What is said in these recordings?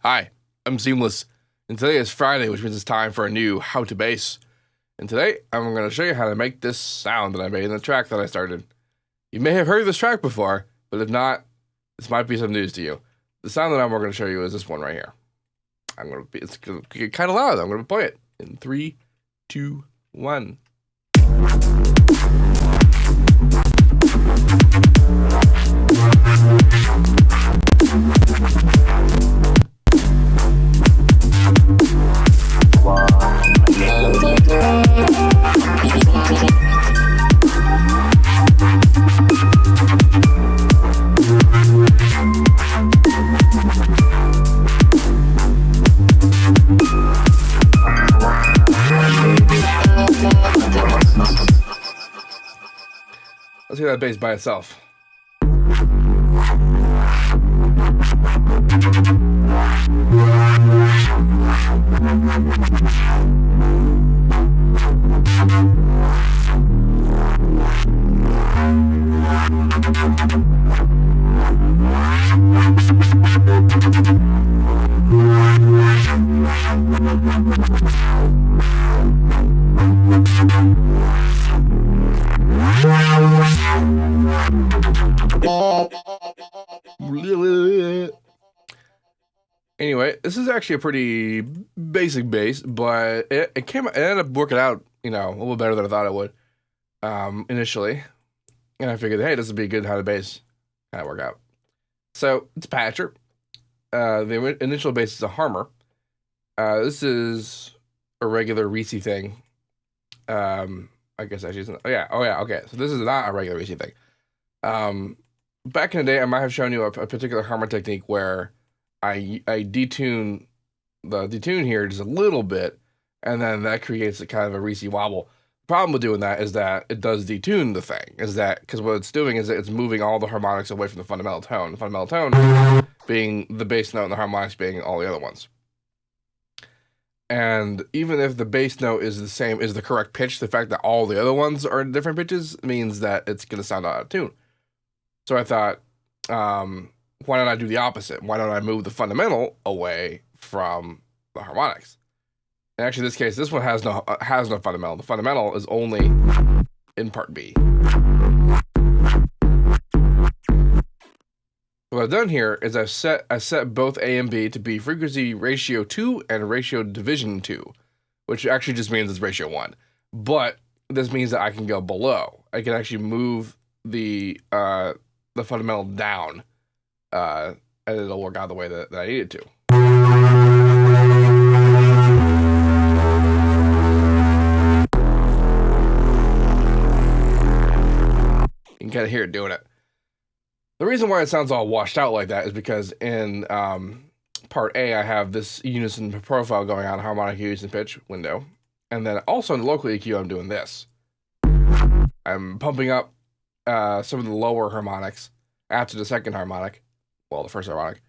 Hi, I'm Seamless, and today is Friday, which means it's time for a new How to Bass. And today, I'm going to show you how to make this sound that I made in the track that I started. You may have heard this track before, but if not, this might be some news to you. The sound that I'm going to show you is this one right here. It's going to get kind of loud. I'm going to play it in 3, 2, 1. Let's hear that bass by itself. Anyway, this is actually a pretty basic bass, but it ended up working out, a little better than I thought it would, initially. And I figured, hey, this would be a good how to bass kind of work out. So it's Patcher. The initial bass is a Harmer. This is a regular Reese thing. I guess actually isn't. Oh yeah. Okay. So this is not a regular Reese thing. Back in the day, I might have shown you a particular Harmer technique where I detune the detune here just a little bit, and then that creates a kind of a Reese wobble. The problem with doing that is that it does detune the thing. Because what it's doing is that it's moving all the harmonics away from the fundamental tone. The fundamental tone being the bass note and the harmonics being all the other ones. And even if the bass note is the same, is the correct pitch, the fact that all the other ones are different pitches means that it's going to sound out of tune. So I thought, why don't I do the opposite? Why don't I move the fundamental away from the harmonics? And actually, in this case, this one has no fundamental. The fundamental is only in part B. What I've done here is I set both A and B to be frequency ratio 2 and ratio division 2, which actually just means it's ratio 1. But this means that I can go below. I can actually move the fundamental down, and it'll work out the way that I need it to. You can kind of hear it doing it. The reason why it sounds all washed out like that is because in part A, I have this unison profile going on, harmonic unison pitch window. And then also in the local EQ, I'm doing this. I'm pumping up some of the lower harmonics after the second harmonic, well, the first harmonic,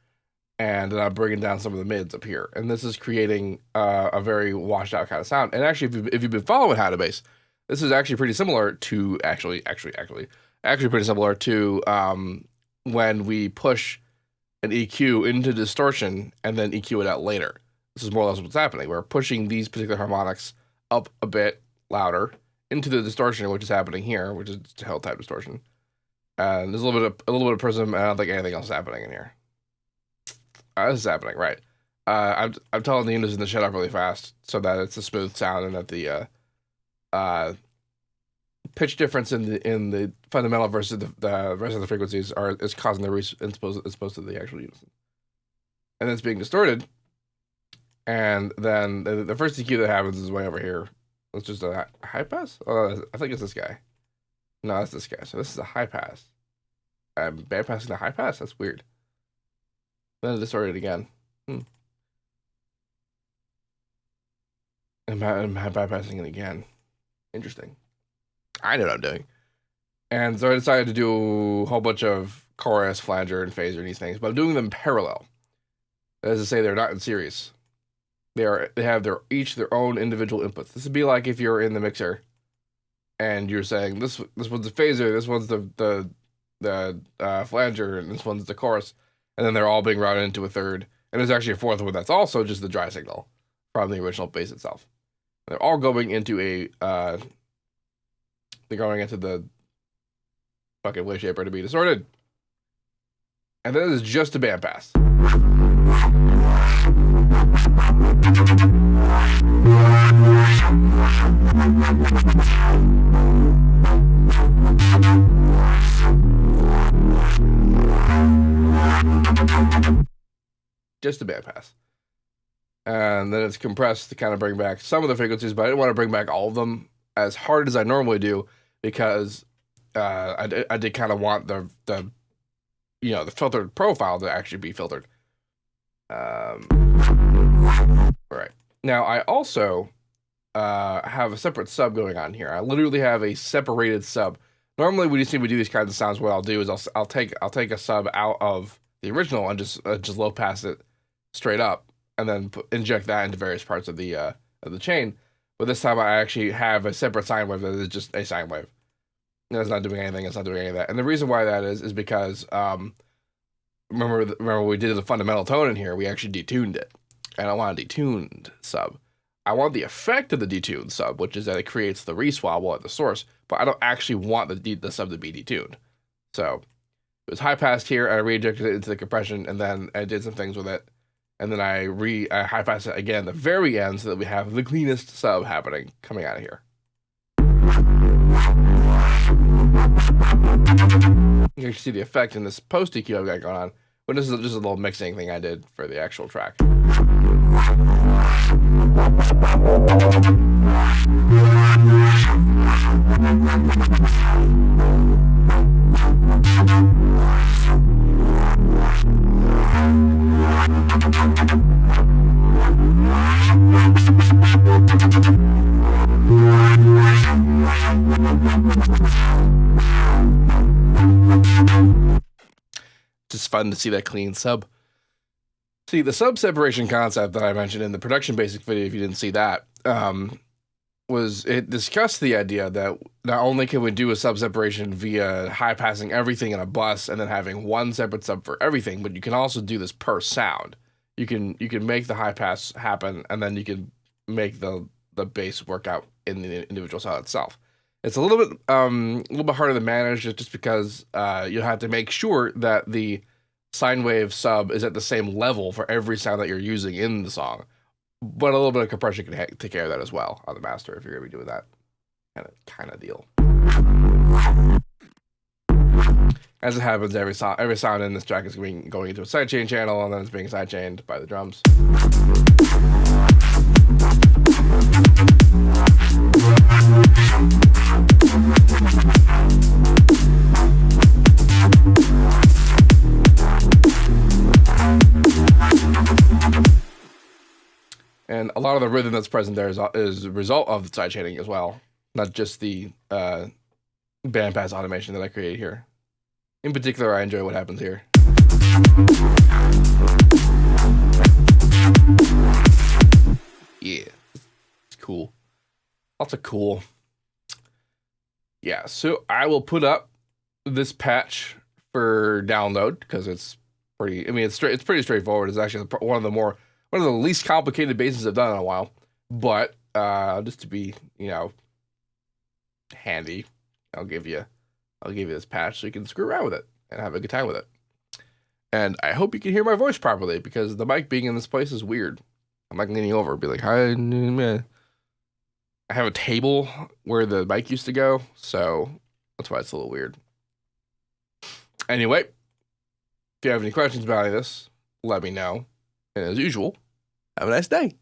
and then I'm bringing down some of the mids up here. And this is creating a very washed out kind of sound. And actually, if you've been following How to Bass, this is actually pretty similar to, actually pretty similar to when we push an EQ into distortion and then EQ it out later. This is more or less what's happening. We're pushing these particular harmonics up a bit louder into the distortion, which is happening here, which is hell type distortion. And there's a little bit of prism, and I don't think anything else is happening in here. This is happening, right? I'm telling the unison to shut up really fast so that it's a smooth sound and that the pitch difference in the fundamental versus the rest of the frequencies is causing the opposed to the actual unison, and then it's being distorted. And then the first EQ that happens is way over here. It's just a high pass. Oh, I think it's this guy. No, that's this guy. So this is a high pass. I'm bypassing the high pass. That's weird. Then it distorted again. I'm bypassing it again. Interesting. I know what I'm doing. And so I decided to do a whole bunch of chorus, flanger, and phaser and these things, but I'm doing them parallel. That is to say, they're not in series. They have each their own individual inputs. This would be like if you're in the mixer and you're saying this one's the phaser, this one's the flanger, and this one's the chorus, and then they're all being routed into a third, And there's actually a fourth one that's also just the dry signal from the original bass itself. And they're all going into they're going into the fucking wave shaper to be distorted. And then there's just a bandpass. Just a bandpass. And then it's compressed to kind of bring back some of the frequencies, but I didn't want to bring back all of them as hard as I normally do, because I did kind of want the filtered profile to actually be filtered. Right. Now, I also have a separate sub going on here. I literally have a separated sub. Normally, when you see me do these kinds of sounds, what I'll do is I'll take a sub out of the original and just low pass it straight up, and then inject that into various parts of the chain. But this time, I actually have a separate sine wave that is just a sine wave. It's not doing anything. It's not doing any of that. And the reason why that is because remember we did the fundamental tone in here. We actually detuned it, and I want a detuned sub. I want the effect of the detuned sub, which is that it creates the reswabble at the source, but I don't actually want the sub to be detuned. So it was high passed here, and I re-injected it into the compression, and then I did some things with it, and then I high passed it again at the very end so that we have the cleanest sub happening coming out of here. You can see the effect in this post EQ I've got going on, but this is just a little mixing thing I did for the actual track. Just fun to see that clean sub. See, the sub separation concept that I mentioned in the production basic video, if you didn't see that, it discussed the idea that not only can we do a sub separation via high passing everything in a bus and then having one separate sub for everything, but you can also do this per sound. You can make the high pass happen, and then you can make the bass work out in the individual sound itself. It's a little bit harder to manage, just because you have to make sure that the sine wave sub is at the same level for every sound that you're using in the song. But a little bit of compression can take care of that as well on the master if you're going to be doing that kind of deal. As it happens, every sound in this track is going into a sidechain channel, and then it's being sidechained by the drums. And a lot of the rhythm that's present there is a result of the sidechaining as well, not just the bandpass automation that I created here. In particular, I enjoy what happens here. Yeah, it's cool. Lots of cool. Yeah, so I will put up this patch for download because it's pretty. I mean, it's pretty straightforward. It's actually one of the least complicated basses I've done in a while. But just to be, handy, I'll give you this patch so you can screw around with it and have a good time with it. And I hope you can hear my voice properly, because the mic being in this place is weird. I'm like leaning over, be like, "Hi, man." I have a table where the mic used to go, so that's why it's a little weird. Anyway, if you have any questions about any of this, let me know. And as usual, have a nice day.